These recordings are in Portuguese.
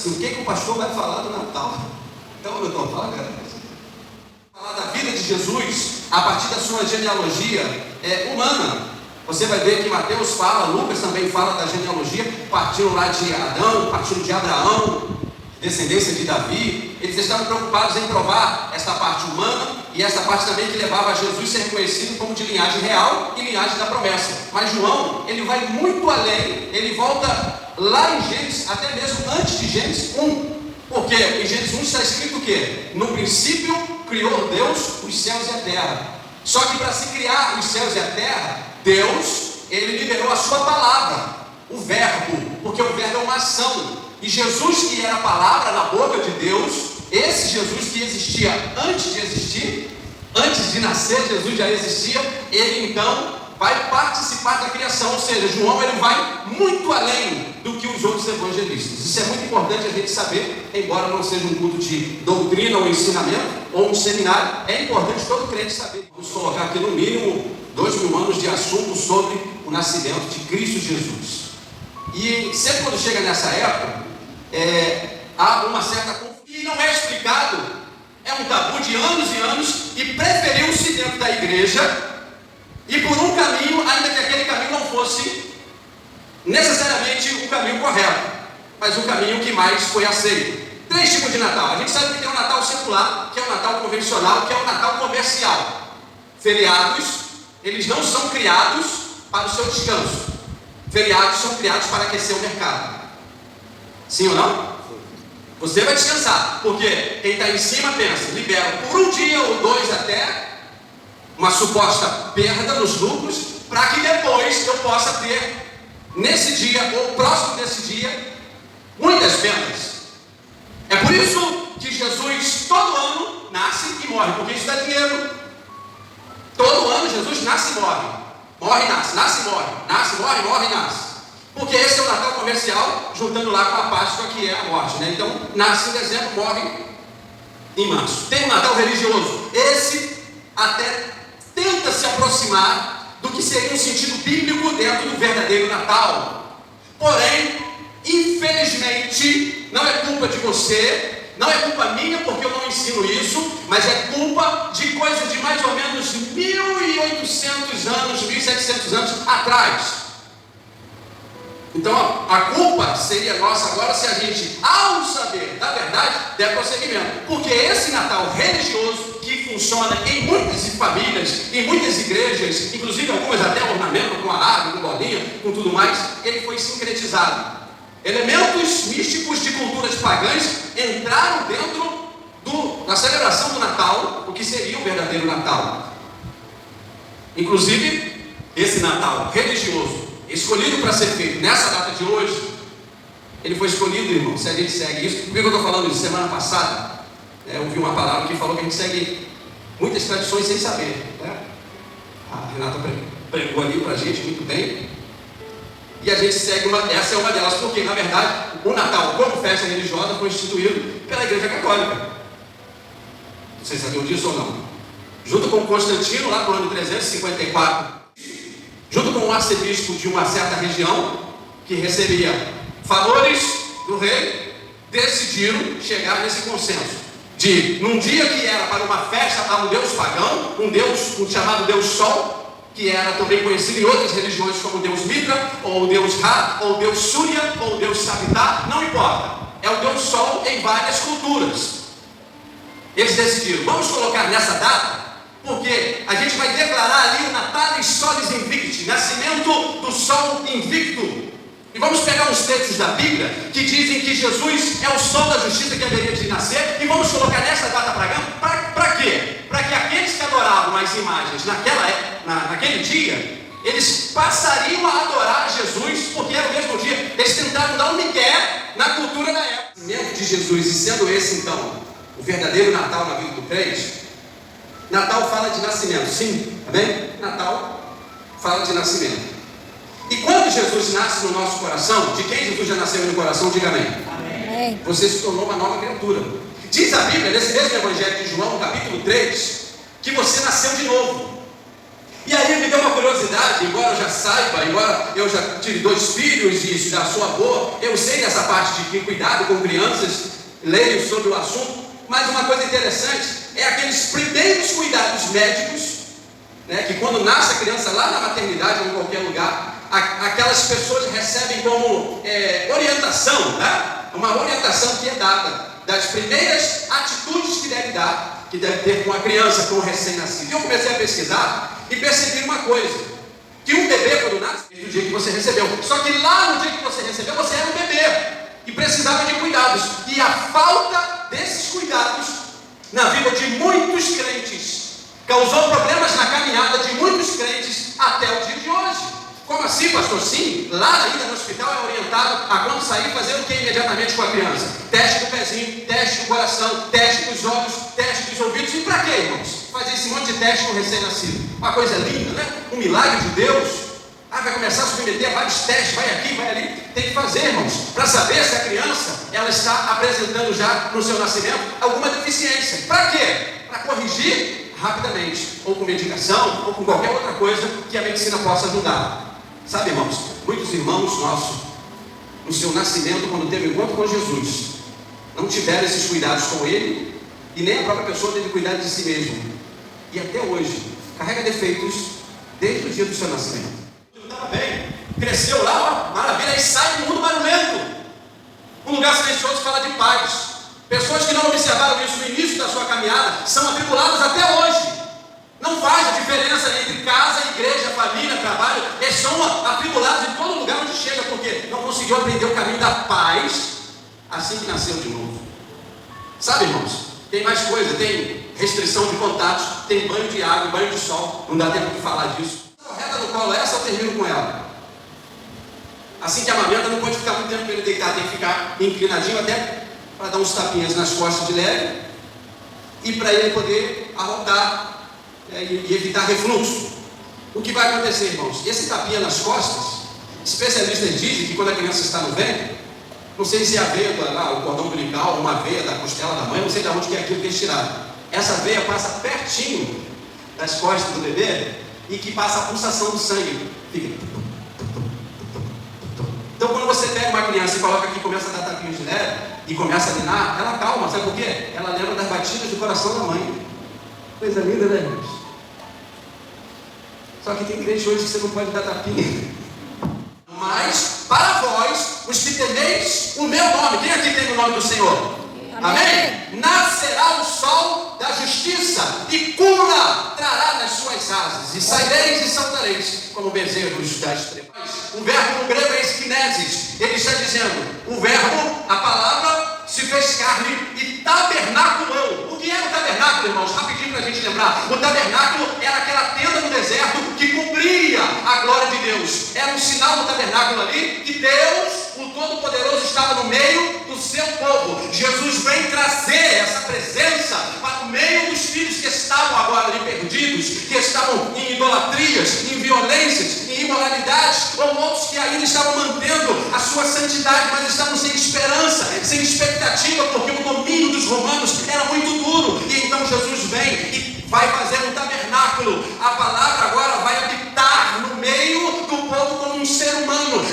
assim, o que o pastor vai falar do Natal? Então eu estou falando, falar da vida de Jesus a partir da sua genealogia humana. Você vai ver que Mateus fala, Lucas também fala da genealogia, partindo lá de Adão, partindo de Abraão, descendência de Davi. Eles estavam preocupados em provar esta parte humana e esta parte também que levava a Jesus ser reconhecido como de linhagem real e linhagem da promessa. Mas João, ele vai muito além, ele volta lá em Gênesis, até mesmo antes de Gênesis 1. Porque em Gênesis 1 está escrito o quê? No princípio criou Deus os céus e a terra. Só que para se criar os céus e a terra, Deus, ele liberou a sua palavra, o verbo, porque o verbo é uma ação. E Jesus, que era a palavra na boca de Deus, esse Jesus que existia antes de existir, antes de nascer, Jesus já existia, ele então vai participar da criação. Ou seja, João, ele vai muito além do que os outros evangelistas. Isso é muito importante a gente saber, embora não seja um culto de doutrina ou ensinamento, ou um seminário, é importante todo crente saber. Vamos colocar aqui no mínimo 2.000 anos de assunto sobre o nascimento de Cristo Jesus. E sempre quando chega nessa época, há uma certa confusão, e não é explicado, é um tabu de anos e anos, e preferiu-se dentro da igreja, e por um caminho, ainda que aquele caminho não fosse necessariamente o caminho correto, mas o caminho que mais foi aceito. 3 tipos de Natal. A gente sabe que tem o Natal secular, que é o Natal convencional, que é o Natal comercial. Feriados, eles não são criados para o seu descanso. Feriados são criados para aquecer o mercado. Sim ou não? Você vai descansar, porque quem está em cima pensa, libera por um dia ou 2 até uma suposta perda nos lucros, para que depois eu possa ter, nesse dia ou próximo desse dia, muitas vendas. É por isso que Jesus todo ano nasce e morre, porque isso dá dinheiro. Todo ano Jesus nasce e morre. Morre e nasce, nasce e morre. Nasce, morre, morre e nasce. Porque esse é o Natal comercial, juntando lá com a Páscoa, que é a morte, né? Então, nasce em dezembro, morre em março. Tem o Natal religioso. Esse até tenta se aproximar do que seria um sentido bíblico dentro do verdadeiro Natal. Porém, infelizmente, não é culpa de você, não é culpa minha, porque eu não ensino isso, mas é culpa de coisa de mais ou menos 1.800 anos, 1.700 anos atrás. Então a culpa seria nossa agora se a gente, ao saber da verdade, der prosseguimento. Porque esse Natal religioso que funciona em muitas famílias, em muitas igrejas, inclusive algumas até ornamento com arado, com bolinha, com tudo mais, ele foi sincretizado. Elementos místicos de culturas pagãs entraram dentro da celebração do Natal, o que seria o verdadeiro Natal. Inclusive, esse Natal religioso, escolhido para ser feito nessa data de hoje, ele foi escolhido, irmão, se a gente segue isso. Por que eu estou falando isso? Semana passada, eu ouvi uma palavra que falou que a gente segue muitas tradições sem saber, né? A Renata pregou ali para a gente muito bem. E a gente segue essa é uma delas, porque na verdade o Natal, como festa religiosa, foi instituído pela Igreja Católica. Vocês sabiam disso ou não? Junto com Constantino, lá no ano 354, junto com o arcebispo de uma certa região, que recebia favores do rei, decidiram chegar nesse consenso de, num dia que era para uma festa a um deus pagão, um chamado Deus Sol, que era também conhecido em outras religiões como Deus Mitra, ou Deus Ra, ou Deus Surya, ou Deus Sabitar, não importa. É o Deus Sol em várias culturas. Eles decidiram, vamos colocar nessa data, porque a gente vai declarar ali o Natalis Solis Invicti, nascimento do Sol Invicto. E vamos pegar uns textos da Bíblia que dizem que Jesus é o Sol da Justiça que haveria de nascer, e vamos colocar nessa data para quê? Para que aqueles que adoravam as imagens naquele dia, eles passariam a adorar Jesus, porque era o mesmo dia. Eles tentaram dar um migué na cultura da época. O nascimento de Jesus, e sendo esse então o verdadeiro Natal na vida do crente, Natal fala de nascimento, sim, tá bem? Natal fala de nascimento. E quando Jesus nasce no nosso coração, de quem Jesus já nasceu no coração, diga amém. Amém. Você se tornou uma nova criatura. Diz a Bíblia, nesse mesmo Evangelho de João, no capítulo 3, que você nasceu de novo. E aí me deu uma curiosidade, embora eu já saiba, embora eu já tive 2 filhos e já sou avô, eu sei dessa parte de cuidado com crianças, leio sobre o assunto, mas uma coisa interessante é aqueles primeiros cuidados médicos, né, que quando nasce a criança lá na maternidade ou em qualquer lugar, aquelas pessoas recebem como orientação, né, uma orientação que é dada das primeiras atitudes que deve ter com a criança, com o recém-nascido. E eu comecei a pesquisar e percebi uma coisa, que um bebê quando nasce, no dia que você recebeu, só que lá no dia que você recebeu, você era um bebê e precisava de cuidados, e a falta desses cuidados na vida de muitos crentes causou problemas na caminhada de muitos crentes até o dia de hoje. Como assim, pastor? Sim, lá ainda no hospital é orientado a quando sair fazer o que imediatamente com a criança? Teste do pezinho, teste do coração, teste dos olhos, teste dos ouvidos. E para quê, irmãos? Fazer esse monte de teste com o recém-nascido. Uma coisa linda, né? Um milagre de Deus. Vai começar a submeter a vários testes, vai aqui, vai ali. Tem que fazer, irmãos, para saber se a criança ela está apresentando já no seu nascimento alguma deficiência. Para quê? Para corrigir rapidamente, ou com medicação, ou com qualquer outra coisa que a medicina possa ajudar. Sabe, irmãos, muitos irmãos nossos, no seu nascimento, quando teve encontro com Jesus, não tiveram esses cuidados com ele, e nem a própria pessoa teve cuidado de si mesmo, e até hoje carrega defeitos desde o dia do seu nascimento. Tudo estava bem, cresceu lá, ó, maravilha, e sai do mundo barulhento. Um lugar silencioso fala de paz. Pessoas que não observaram isso no início da sua caminhada são atribuladas até hoje. Não faz a diferença entre casa, igreja, família, trabalho. Eles são atribulados em todo lugar onde chega, porque não conseguiu aprender o caminho da paz assim que nasceu de novo. Sabe, irmãos, tem mais coisa, tem restrição de contatos, tem banho de água, banho de sol. Não dá tempo de falar disso. Correta no colo, essa eu termino com ela. Assim que amamenta, não pode ficar muito tempo para ele deitar, tem que ficar inclinadinho até para dar uns tapinhas nas costas de leve e para ele poder arrotar e evitar refluxo. O que vai acontecer, irmãos? Esse tapinha nas costas, especialistas dizem que quando a criança está no ventre, não sei se é a veia, o cordão umbilical, uma veia da costela da mãe, não sei de onde que é aquilo que eles tiraram. Essa veia passa pertinho das costas do bebê e que passa a pulsação do sangue. Fica. Então quando você pega uma criança e coloca aqui, começa a dar tapinhos de leve e começa a ninar, ela calma, sabe por quê? Ela lembra das batidas do coração da mãe. Coisa linda, né, irmãos? Só que tem crente hoje que você não pode dar tapinha. Mas, para vós, os que temeis o meu nome, quem aqui tem o nome do Senhor? Amém? Nascerá o sol da justiça e cura trará nas suas asas, e saireis e saltareis como bezerros das trevas. O verbo no grego é esquinesis. Ele está dizendo, o verbo, a palavra, se fez carne e tabernaculou. O que era o tabernáculo, irmãos? Rapidinho para a gente lembrar. O tabernáculo era aquela tenda no deserto que cobria a glória de Deus. Era um sinal do tabernáculo ali que Deus, o Todo-Poderoso, estava no meio do seu povo. Jesus vem trazer essa presença para o meio dos filhos que estavam agora ali perdidos, que estavam em idolatrias, em violências, em imoralidades, ou outros que ainda estavam mantendo a sua santidade, mas estavam sem esperança, sem expectativa, porque o domínio dos romanos era muito duro. E então Jesus vem e vai fazer um tabernáculo. A palavra agora vai habitar no meio do povo como um ser humano.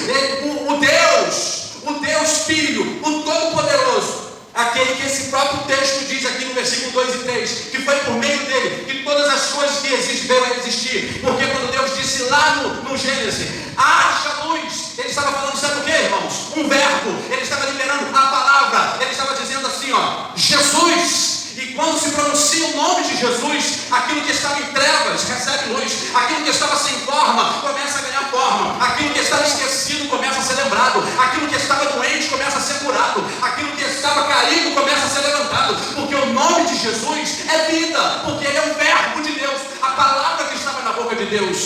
O Deus Filho, o Todo-Poderoso, aquele que esse próprio texto diz aqui no versículo 2 e 3, que foi por meio dele que todas as coisas que existem veio a existir. Porque quando Deus disse lá no Gênesis, haja luz, ele estava falando, sabe o que, irmãos? Um verbo, ele estava liberando a palavra, ele estava dizendo assim, ó, Jesus. E quando se pronuncia o nome de Jesus, aquilo que estava em trevas recebe luz, aquilo que estava sem forma começa a ganhar forma, aquilo que estava esquecido começa a ser lembrado, aquilo que estava doente começa a ser curado, aquilo que estava caído começa a ser levantado, porque o nome de Jesus é vida, porque ele é o verbo de Deus, a palavra que estava na boca de Deus.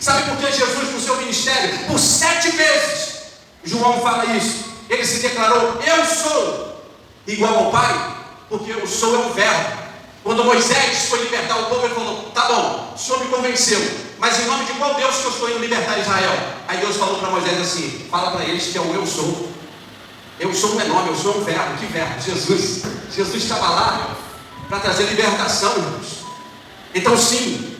Sabe por que Jesus, no seu ministério, por 7 vezes, João fala isso, ele se declarou, eu sou igual ao Pai? Porque eu sou é o verbo. Quando Moisés foi libertar o povo, ele falou, tá bom, o senhor me convenceu, mas em nome de qual Deus que eu estou indo libertar Israel? Aí Deus falou para Moisés assim, fala para eles que é o eu sou. Eu sou não é nome, eu sou um verbo. Que verbo? Jesus. Jesus estava lá para trazer libertação, irmãos. Então sim,